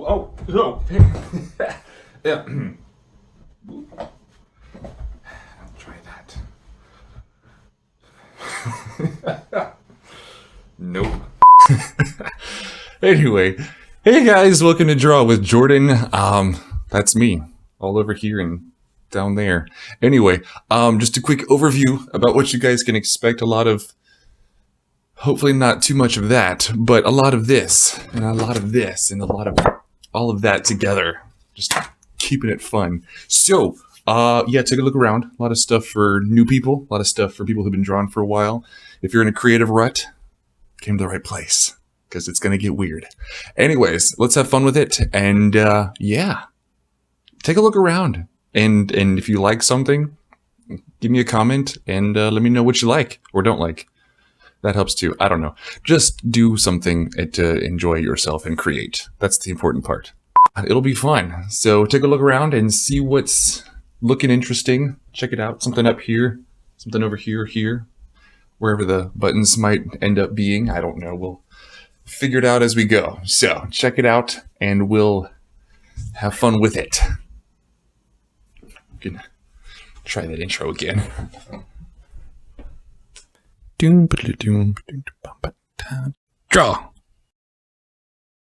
Oh, no. Yeah. I'll try that. Nope. Anyway, hey guys, welcome to Draw with Jordan. That's me, all over here and down there. Anyway, just a quick overview about what you guys can expect. A lot of, hopefully not too much of that, but a lot of this, and a lot of this, and a lot of all of that together. Just keeping it fun. So, yeah, take a look around. A lot of stuff for new people, a lot of stuff for people who've been drawing for a while. If you're in a creative rut, came to the right place, because it's going to get weird. Anyways, let's have fun with it. And yeah, take a look around. And if you like something, give me a comment and let me know what you like or don't like. That helps too. I don't know. Just do something to enjoy yourself and create. That's the important part. It'll be fun. So take a look around and see what's looking interesting. Check it out. Something up here, something over here, wherever the buttons might end up being. I don't know. We'll figure it out as we go. So check it out and we'll have fun with it. We can try that intro again. Draw.